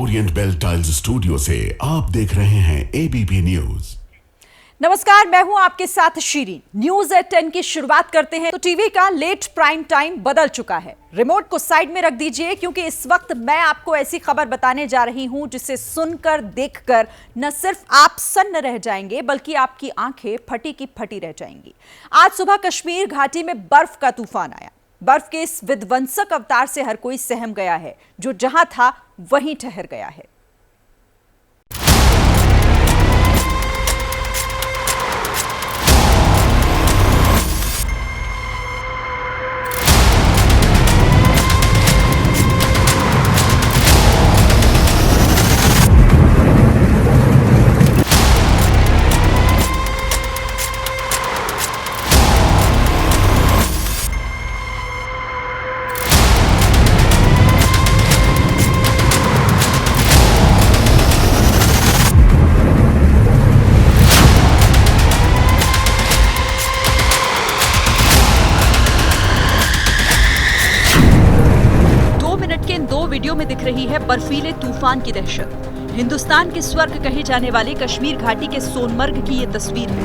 Orient bell tiles studio से आप देख रहे हैं एबीपी न्यूज। नमस्कार, मैं हूं आपके साथ शीरीन। न्यूज एट 10 की शुरुआत करते हैं। तो टीवी का लेट प्राइम टाइम बदल चुका है। रिमोट को साइड में रख दीजिए, क्योंकि इस वक्त मैं आपको ऐसी खबर बताने जा रही हूं जिसे सुनकर देखकर न सिर्फ आप सन्न रह जाएंगे, बल्कि आपकी आंखें फटी की फटी रह जाएंगी। आज सुबह कश्मीर घाटी में बर्फ का तूफान आया। बर्फ के इस विध्वंसक अवतार से हर कोई सहम गया है। जो जहां था वहीं ठहर गया है। वीडियो में दिख रही है बर्फीले तूफान की दहशत। हिंदुस्तान के स्वर्ग कहे जाने वाले कश्मीर घाटी के सोनमर्ग की ये तस्वीर है।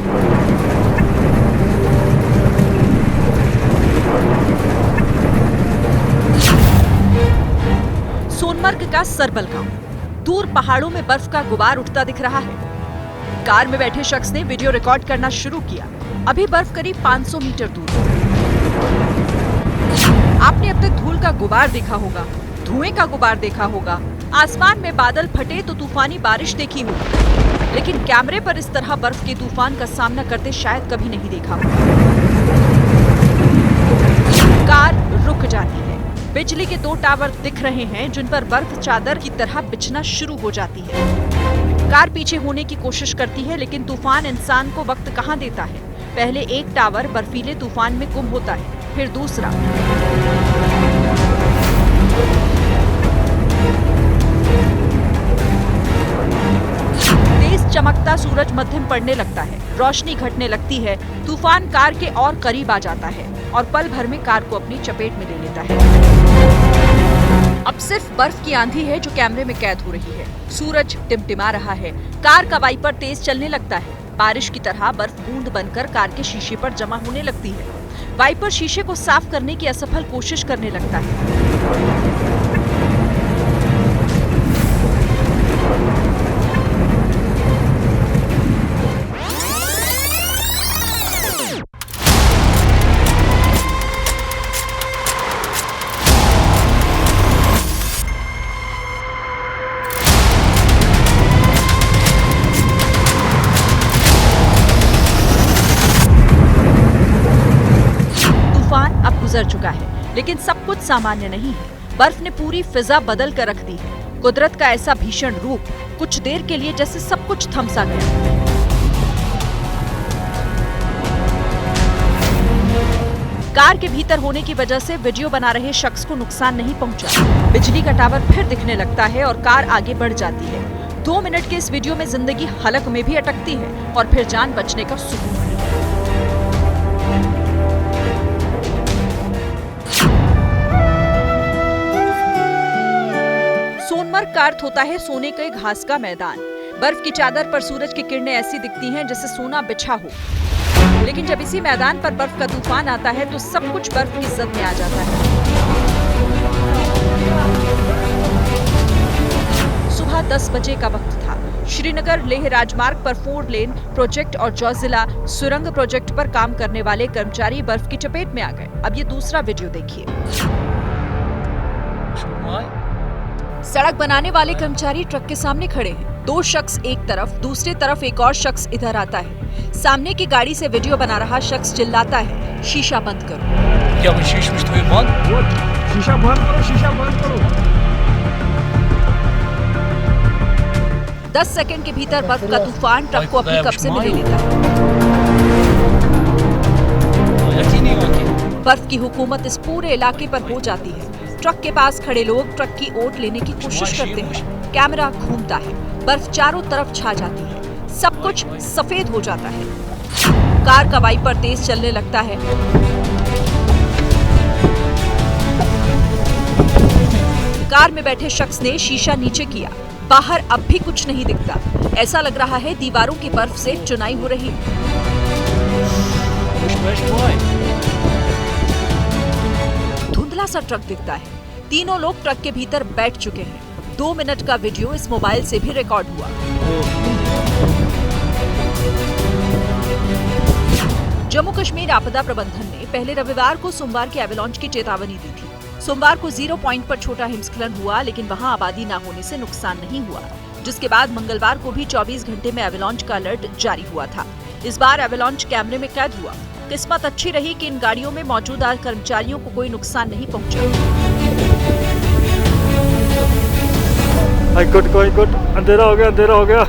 सोनमर्ग का सरबल गांव। दूर पहाड़ों में बर्फ का गुबार उठता दिख रहा है। कार में बैठे शख्स ने वीडियो रिकॉर्ड करना शुरू किया। अभी बर्फ करीब 500 मीटर दूर है। आपने अब तक धूल का गुबार देखा होगा, धुएं का गुबार देखा होगा, आसमान में बादल फटे तो तूफानी बारिश देखी होगी, लेकिन कैमरे पर इस तरह बर्फ के तूफान का सामना करते शायद कभी नहीं देखा होगा। कार रुक जाती है। बिजली के 2 टावर दिख रहे हैं जिन पर बर्फ चादर की तरह बिछना शुरू हो जाती है। कार पीछे होने की कोशिश करती है, लेकिन तूफान इंसान को वक्त कहाँ देता है। पहले एक टावर बर्फीले तूफान में गुम होता है, फिर दूसरा। चमकता सूरज मध्यम पड़ने लगता है, रोशनी घटने लगती है। तूफान कार के और करीब आ जाता है और पल भर में कार को अपनी चपेट में ले लेता है। अब सिर्फ बर्फ की आंधी है जो कैमरे में कैद हो रही है। सूरज टिमटिमा रहा है। कार का वाइपर तेज चलने लगता है। बारिश की तरह बर्फ बूंद बनकर कार के शीशे पर जमा होने लगती है। वाइपर शीशे को साफ करने की असफल कोशिश करने लगता है। गुजर चुका है, लेकिन सब कुछ सामान्य नहीं है। बर्फ ने पूरी फिजा बदल कर रख दी है। कुदरत का ऐसा भीषण रूप, कुछ देर के लिए जैसे सब कुछ थम सा गया। कार के भीतर होने की वजह से वीडियो बना रहे शख्स को नुकसान नहीं पहुंचा। बिजली का टावर फिर दिखने लगता है और कार आगे बढ़ जाती है। 2 मिनट के इस वीडियो में जिंदगी हलक में भी अटकती है और फिर जान बचने का सुकून। सोनमर्ग का अर्थ होता है सोने के घास का मैदान। बर्फ की चादर पर सूरज की किरणें ऐसी दिखती हैं जैसे सोना बिछा हो। लेकिन जब इसी मैदान पर बर्फ का तूफान आता है तो सब कुछ बर्फ की जद में आ जाता है। सुबह 10 बजे का वक्त था। श्रीनगर लेह राजमार्ग पर 4 लेन प्रोजेक्ट और जोजिला सुरंग प्रोजेक्ट पर काम करने वाले कर्मचारी बर्फ की चपेट में आ गए। अब ये दूसरा वीडियो देखिए। सड़क बनाने वाले कर्मचारी ट्रक के सामने खड़े हैं। 2 शख्स एक तरफ, दूसरी तरफ एक और शख्स इधर आता है। सामने की गाड़ी से वीडियो बना रहा शख्स चिल्लाता है, शीशा बंद करो। क्या शीशा बंद करो, शीशा बंद करो। 10 सेकंड के भीतर बर्फ का तूफान ट्रक को अपने कब्जे में ले लेता है। बर्फ की हुकूमत इस पूरे इलाके पर हो जाती है। ट्रक के पास खड़े लोग ट्रक की ओट लेने की कोशिश करते हैं। कैमरा घूमता है। बर्फ चारों तरफ छा जाती है। सब कुछ सफेद हो जाता है। कार का वाइपर तेज चलने लगता है। कार में बैठे शख्स ने शीशा नीचे किया। बाहर अब भी कुछ नहीं दिखता। ऐसा लग रहा है दीवारों की बर्फ से चुनाई हो रही है। धुंधला सा ट्रक दिखता है। तीनों लोग ट्रक के भीतर बैठ चुके हैं। 2 मिनट का वीडियो इस मोबाइल से भी रिकॉर्ड हुआ। जम्मू कश्मीर आपदा प्रबंधन ने पहले रविवार को सोमवार के एवलांच की चेतावनी दी थी। सोमवार को 0 पॉइंट पर छोटा हिमस्खलन हुआ, लेकिन वहां आबादी न होने से नुकसान नहीं हुआ, जिसके बाद मंगलवार को भी 24 घंटे में एवलांच का अलर्ट जारी हुआ था। इस बार एवलांच कैमरे में कैद हुआ। किस्मत अच्छी रही कि इन गाड़ियों में मौजूद कर्मचारियों को कोई नुकसान नहीं पहुंचा। अंधेरा हो गया।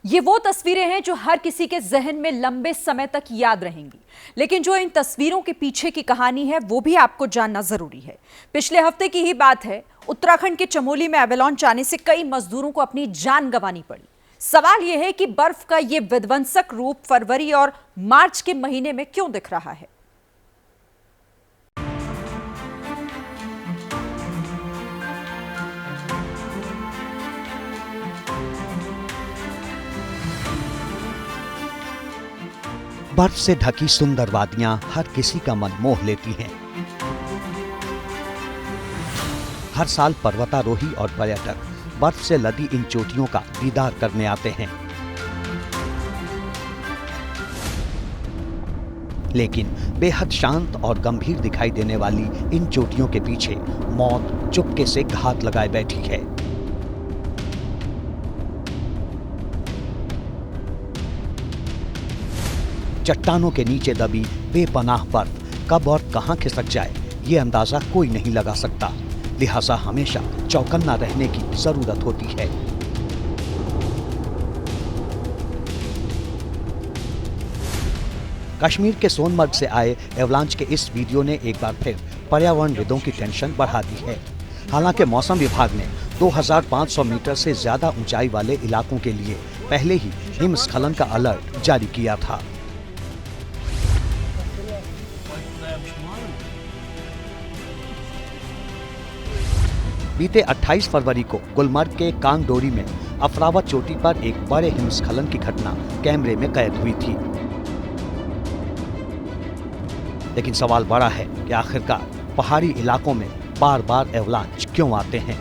ये वो तस्वीरें हैं जो हर किसी के जहन में लंबे समय तक याद रहेंगी, लेकिन जो इन तस्वीरों के पीछे की कहानी है वो भी आपको जानना जरूरी है। पिछले हफ्ते की ही बात है, उत्तराखंड के चमोली में एवलांच आने से कई मजदूरों को अपनी जान गंवानी पड़ी। सवाल यह है कि बर्फ का ये विध्वंसक रूप फरवरी और मार्च के महीने में क्यों दिख रहा है। बर्फ से ढकी सुंदर वादियां हर किसी का मन मोह लेती हैं। हर साल पर्वतारोही और पर्यटक बर्फ से लदी इन चोटियों का दीदार करने आते हैं, लेकिन बेहद शांत और गंभीर दिखाई देने वाली इन चोटियों के पीछे मौत चुपके से घात लगाए बैठी है। चट्टानों के नीचे दबी बेपनाह बर्फ कब और कहां खिसक जाए ये अंदाजा कोई नहीं लगा सकता, लिहाजा हमेशा चौकन्ना रहने की जरूरत होती है। कश्मीर के सोनमर्ग से आए एवलांच के इस वीडियो ने एक बार फिर पर्यावरणविदों की टेंशन बढ़ा दी है। हालांकि मौसम विभाग ने 2500 मीटर से ज्यादा ऊंचाई वाले इलाकों के लिए पहले ही हिमस्खलन का अलर्ट जारी किया था। बीते 28 फरवरी को गुलमर्ग के कांगडोरी में अफरावत चोटी पर एक बड़े हिमस्खलन की घटना कैमरे में कैद हुई थी। लेकिन सवाल बड़ा है कि आखिरकार पहाड़ी इलाकों में बार बार एवलांच क्यों आते हैं।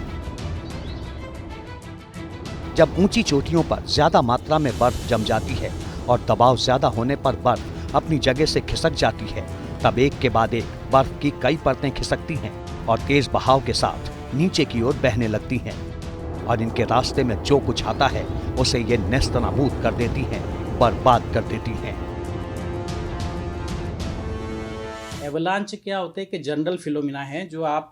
जब ऊंची चोटियों पर ज्यादा मात्रा में बर्फ जम जाती है और दबाव ज्यादा होने पर बर्फ अपनी जगह से खिसक जाती है, तब एक के बाद एक बर्फ की कई परतें खिसकती हैं और तेज बहाव के साथ नीचे की ओर बहने लगती हैं, और इनके रास्ते में जो कुछ आता है उसे ये नेस्तनाबूद कर देती हैं, बर्बाद कर देती हैं। एवलांच क्या होते हैं कि जनरल फिनोमेना है, जो आप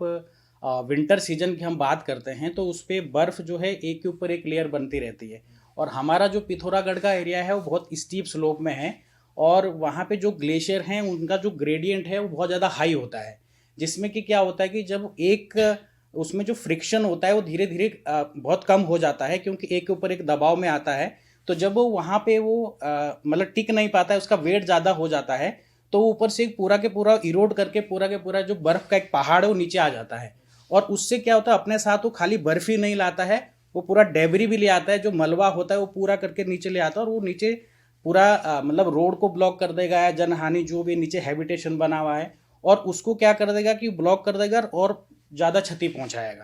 विंटर सीजन की हम बात करते हैं तो उस पे बर्फ जो है एक के ऊपर एक लेयर बनती रहती है। और हमारा जो पिथौरागढ़ का एरिया है वो बहुत स्टीप स्लोप में है, और वहाँ पे जो ग्लेशियर हैं उनका जो ग्रेडियंट है वो बहुत ज़्यादा हाई होता है, जिसमें कि क्या होता है कि जब एक उसमें जो फ्रिक्शन होता है वो धीरे धीरे बहुत कम हो जाता है, क्योंकि एक के ऊपर एक दबाव में आता है। तो जब वो वहाँ पे वो मतलब टिक नहीं पाता है, उसका वेट ज़्यादा हो जाता है, तो ऊपर से पूरा के पूरा इरोड करके पूरा के पूरा जो बर्फ़ का एक पहाड़ है वो नीचे आ जाता है। और उससे क्या होता है, अपने साथ वो खाली बर्फ़ ही नहीं लाता है, वो पूरा डेबरी भी ले आता है, जो मलबा होता है वो पूरा करके नीचे ले आता है, और वो नीचे पूरा मतलब रोड को ब्लॉक कर देगा, या जनहानि जो भी नीचे हैबिटेशन बना हुआ है, और उसको क्या कर देगा कि ब्लॉक कर देगा और ज़्यादा क्षति पहुंचाएगा।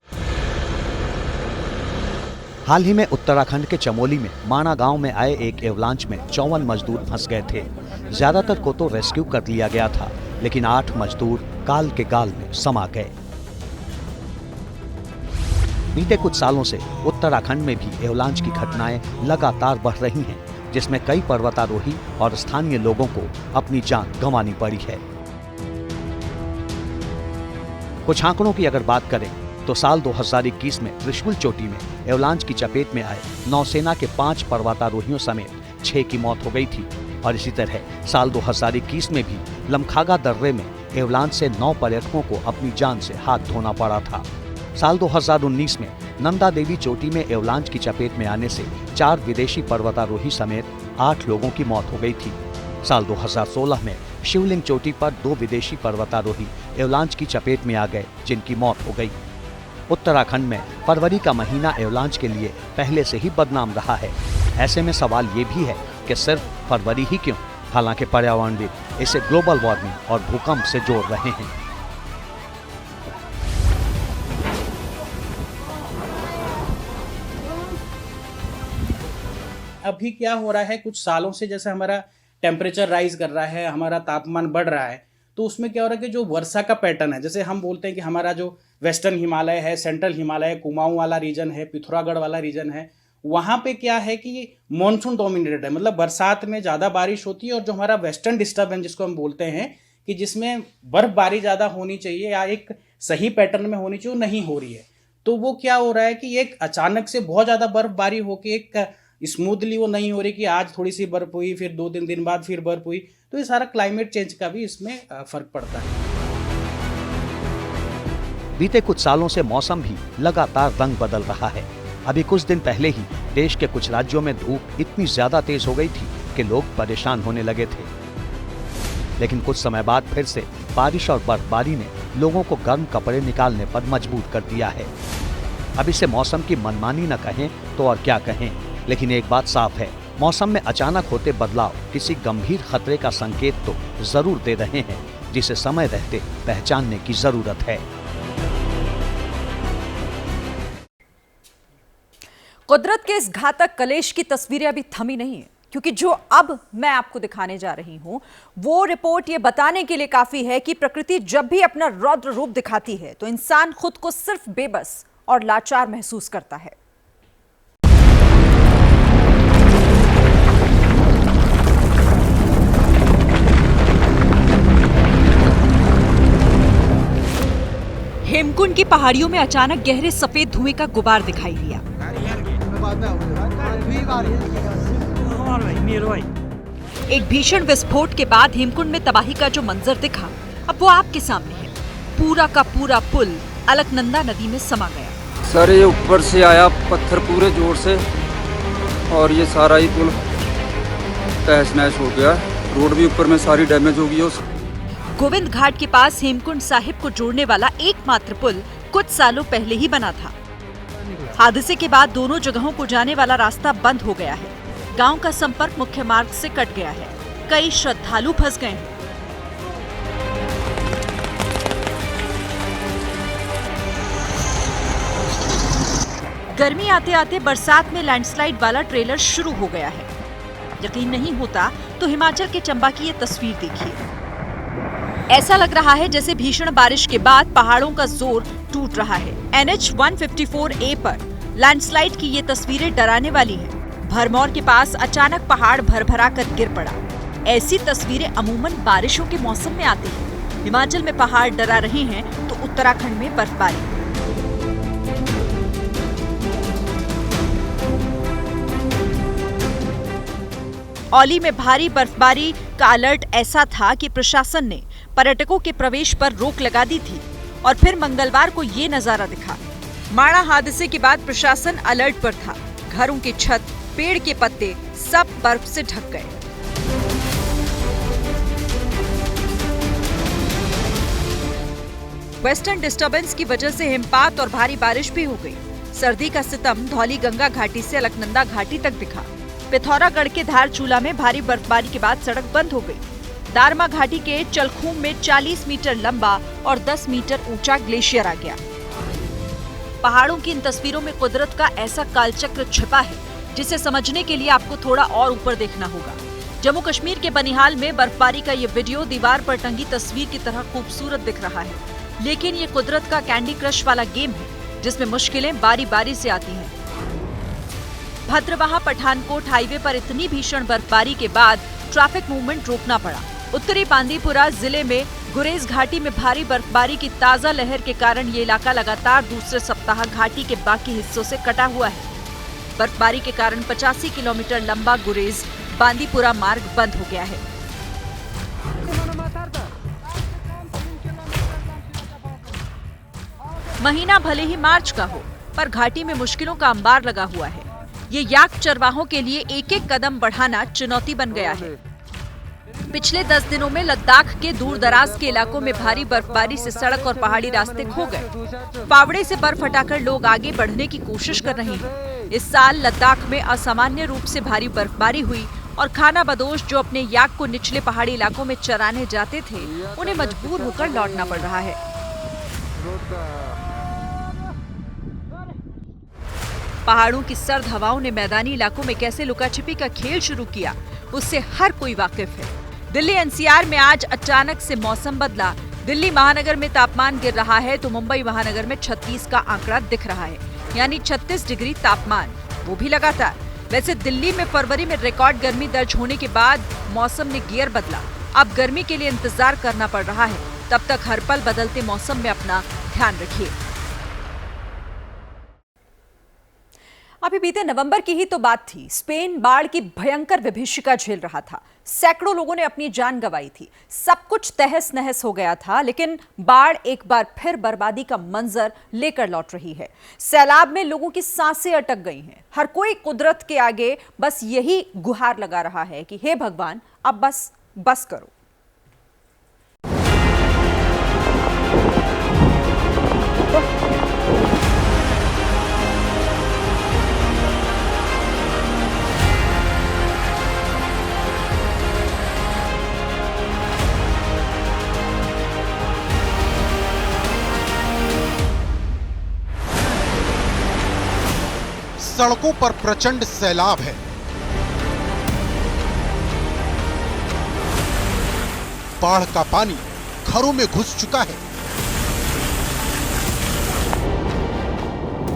हाल ही में उत्तराखंड के चमोली में माना गांव में आए एक एवलांच में 54 मजदूर फंस गए थे। ज्यादातर को तो रेस्क्यू कर लिया गया था, लेकिन 8 मजदूर काल के गाल में समा गए। बीते कुछ सालों से उत्तराखंड में भी एवलांच की घटनाएं लगातार बढ़ रही हैं, जिसमें कई पर्वतारोही और स्थानीय लोगों को अपनी जान गंवानी पड़ी है। कुछ आंकड़ों की अगर बात करें तो साल 2021 में त्रिशूल चोटी में एवलांच की चपेट में आए नौसेना के 5 पर्वतारोहियों समेत 6 की मौत हो गई थी, और इसी तरह साल 2021 में भी लमखागा दर्रे में एवलांच से 9 पर्यटकों को अपनी जान से हाथ धोना पड़ा था। साल 2019 में नंदा देवी चोटी में एवलांच की चपेट में आने से 4 विदेशी पर्वतारोही समेत 8 लोगों की मौत हो गई थी। साल 2016 में शिवलिंग चोटी पर 2 विदेशी पर्वतारोही एवलांच की चपेट में आ गए, जिनकी मौत हो गई। उत्तराखंड में फरवरी का महीना एवलांच के लिए पहले से ही बदनाम रहा है। ऐसे में सवाल ये भी है कि सिर्फ फरवरी ही क्यों? हालांकि पर्यावरणविद इसे ग्लोबल वार्मिंग और भूकंप से जोड़ रहे हैं। अभी क्या हो रहा है, कुछ सालों से जैसे हमारा टेम्परेचर राइज कर रहा है, हमारा तापमान बढ़ रहा है, तो उसमें क्या हो रहा है कि जो वर्षा का पैटर्न है, जैसे हम बोलते हैं कि हमारा जो वेस्टर्न हिमालय है, सेंट्रल हिमालय, कुमाऊं वाला रीजन है, पिथौरागढ़ वाला रीजन है, वहाँ पे क्या है कि मॉनसून डोमिनेटेड है, मतलब बरसात में ज़्यादा बारिश होती है। और जो हमारा वेस्टर्न डिस्टर्बेंस जिसको हम बोलते हैं कि जिसमें बर्फबारी ज़्यादा होनी चाहिए या एक सही पैटर्न में होनी चाहिए, वो नहीं हो रही है। तो वो क्या हो रहा है कि एक अचानक से बहुत ज़्यादा बर्फबारी होके एक स्मूथली वो नहीं हो रही कि आज थोड़ी सी बर्फ हुई, फिर 2-3 दिन बाद फिर बर्फ हुई। तो ये सारा क्लाइमेट चेंज का भी इसमें फर्क पड़ता है। बीते कुछ सालों से मौसम भी लगातार रंग बदल रहा है। अभी कुछ दिन पहले ही देश के कुछ राज्यों में धूप इतनी ज्यादा तेज हो गई थी कि लोग परेशान होने लगे थे। लेकिन कुछ समय बाद फिर से बारिश और बर्फबारी ने लोगों को गर्म कपड़े निकालने पर मजबूर कर दिया है। अब इसे मौसम की मनमानी न कहें तो और क्या कहें, लेकिन एक बात साफ है, मौसम में अचानक होते बदलाव किसी गंभीर खतरे का संकेत तो जरूर दे रहे हैं, जिसे समय रहते पहचानने की जरूरत है। कुदरत के इस घातक कलेश की तस्वीरें अभी थमी नहीं है, क्योंकि जो अब मैं आपको दिखाने जा रही हूं वो रिपोर्ट ये बताने के लिए काफी है कि प्रकृति जब भी अपना रौद्र रूप दिखाती है तो इंसान खुद को सिर्फ बेबस और लाचार महसूस करता है। हेमकुंड की पहाड़ियों में अचानक गहरे सफेद धुएं का गुबार दिखाई दिया। एक भीषण विस्फोट के बाद हेमकुंड में तबाही का जो मंजर दिखा अब वो आपके सामने है। पूरा का पूरा पुल अलकनंदा नदी में समा गया। सर ये ऊपर से आया पत्थर पूरे जोर से और ये सारा ही पुल तहस नहस हो गया। रोड भी ऊपर में सारी डैमेज हो गई। गोविंद घाट के पास हेमकुंड साहिब को जोड़ने वाला एकमात्र पुल कुछ सालों पहले ही बना था। हादसे के बाद दोनों जगहों को जाने वाला रास्ता बंद हो गया है। गांव का संपर्क मुख्य मार्ग से कट गया है। कई श्रद्धालु फंस गए हैं। गर्मी आते आते बरसात में लैंडस्लाइड वाला ट्रेलर शुरू हो गया है। यकीन नहीं होता तो हिमाचल के चंबा की ये तस्वीर देखिए। ऐसा लग रहा है जैसे भीषण बारिश के बाद पहाड़ों का जोर टूट रहा है। NH 154A पर लैंडस्लाइड की ये तस्वीरें डराने वाली हैं। भरमौर के पास अचानक पहाड़ भरभरा कर गिर पड़ा। ऐसी तस्वीरें अमूमन बारिशों के मौसम में आती हैं। हिमाचल में पहाड़ डरा रहे हैं तो उत्तराखंड में बर्फबारी। औली में भारी बर्फबारी का अलर्ट ऐसा था कि प्रशासन ने पर्यटकों के प्रवेश पर रोक लगा दी थी और फिर मंगलवार को ये नजारा दिखा। माड़ा हादसे के बाद प्रशासन अलर्ट पर था। घरों की छत, पेड़ के पत्ते सब बर्फ से ढक गए। वेस्टर्न डिस्टर्बेंस की वजह से हिमपात और भारी बारिश भी हो गई। सर्दी का सितम धौली गंगा घाटी से अलकनंदा घाटी तक दिखा। पिथौरागढ़ के धारचूला में भारी बर्फबारी के बाद सड़क बंद हो गई। दारमा घाटी के चलखूम में 40 मीटर लंबा और 10 मीटर ऊंचा ग्लेशियर आ गया। पहाड़ों की इन तस्वीरों में कुदरत का ऐसा कालचक्र छिपा है जिसे समझने के लिए आपको थोड़ा और ऊपर देखना होगा। जम्मू कश्मीर के बनिहाल में बर्फबारी का ये वीडियो दीवार पर टंगी तस्वीर की तरह खूबसूरत दिख रहा है, लेकिन ये कुदरत का कैंडी क्रश वाला गेम है जिसमें मुश्किलें बारी बारी से आती हैं। भद्रवाह पठानकोट हाईवे पर इतनी भीषण बर्फबारी के बाद ट्रैफिक मूवमेंट रोकना पड़ा। उत्तरी बांदीपुरा जिले में गुरेज घाटी में भारी बर्फबारी की ताजा लहर के कारण ये इलाका लगातार दूसरे सप्ताह घाटी के बाकी हिस्सों से कटा हुआ है। बर्फबारी के कारण 85 किलोमीटर लंबा गुरेज बांदीपुरा मार्ग बंद हो गया है। महीना भले ही मार्च का हो, पर घाटी में मुश्किलों का अंबार लगा हुआ है। ये याक चरवाहों के लिए एक एक कदम बढ़ाना चुनौती बन गया है। पिछले 10 दिनों में लद्दाख के दूर दराज के इलाकों में भारी बर्फबारी से सड़क और पहाड़ी रास्ते खो गए। फावड़े से बर्फ हटाकर लोग आगे बढ़ने की कोशिश कर रहे हैं। इस साल लद्दाख में असामान्य रूप से भारी बर्फबारी हुई और खाना बदोश जो अपने याक को निचले पहाड़ी इलाकों में चराने जाते थे, उन्हें मजबूर होकर लौटना पड़ रहा है। पहाड़ों की सर्द हवाओं ने मैदानी इलाकों में कैसे लुकाछिपी का खेल शुरू किया, उससे हर कोई वाकिफ है। दिल्ली एनसीआर में आज अचानक से मौसम बदला। दिल्ली महानगर में तापमान गिर रहा है तो मुंबई महानगर में 36 का आंकड़ा दिख रहा है, यानी 36 डिग्री तापमान, वो भी लगातार। वैसे दिल्ली में फरवरी में रिकॉर्ड गर्मी दर्ज होने के बाद मौसम ने गियर बदला। अब गर्मी के लिए इंतजार करना पड़ रहा है। तब तक हर पल बदलते मौसम में अपना ध्यान रखिए। अभी बीते नवंबर की ही तो बात थी। स्पेन बाढ़ की भयंकर विभीषिका झेल रहा था। सैकड़ों लोगों ने अपनी जान गंवाई थी। सब कुछ तहस नहस हो गया था, लेकिन बाढ़ एक बार फिर बर्बादी का मंजर लेकर लौट रही है। सैलाब में लोगों की सांसें अटक गई हैं। हर कोई कुदरत के आगे बस यही गुहार लगा रहा है कि हे भगवान, अब बस करो। सड़कों पर प्रचंड सैलाब है। बाढ़ का पानी घरों में घुस चुका है।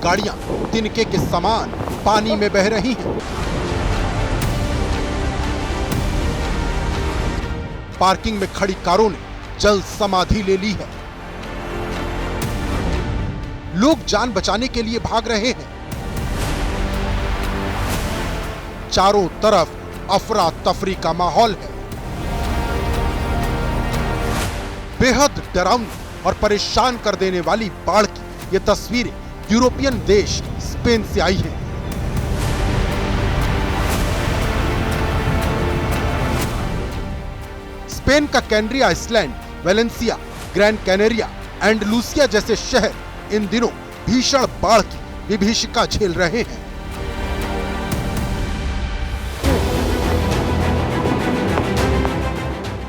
गाड़ियां तिनके के समान पानी में बह रही हैं। पार्किंग में खड़ी कारों ने जल समाधि ले ली है। लोग जान बचाने के लिए भाग रहे हैं। चारों तरफ अफरा तफरी का माहौल है। बेहद डरावनी और परेशान कर देने वाली बाढ़ की ये तस्वीरें यूरोपियन देश स्पेन से आई हैं। स्पेन का कैनरी आइसलैंड, वेलेंसिया, ग्रैंड कैनेरिया, एंडलूसिया जैसे शहर इन दिनों भीषण बाढ़ की विभीषिका झेल रहे हैं।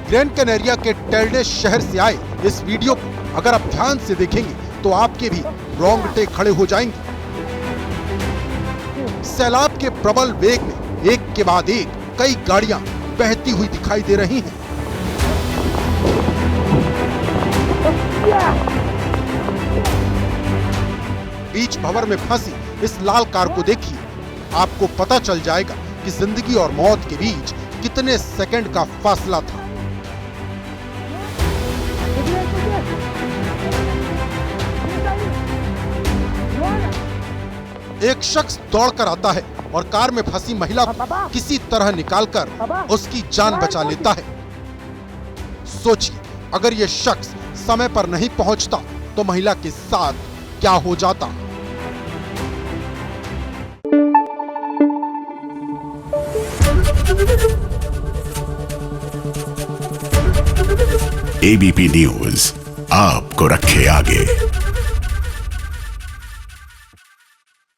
ग्रैंड कैनेरिया के टेल्डे शहर से आए इस वीडियो को अगर आप ध्यान से देखेंगे तो आपके भी रोंगटे खड़े हो जाएंगे। सैलाब के प्रबल वेग में एक के बाद एक कई गाड़ियां बहती हुई दिखाई दे रही हैं। बीच भंवर में फंसी इस लाल कार को देखिए, आपको पता चल जाएगा कि जिंदगी और मौत के बीच कितने सेकंड का फासला था। एक शख्स दौड़कर आता है और कार में फंसी महिला को किसी तरह निकालकर उसकी जान बचा लेता है। सोचिए, अगर यह शख्स समय पर नहीं पहुंचता तो महिला के साथ क्या हो जाता। एबीपी न्यूज आपको रखे आगे।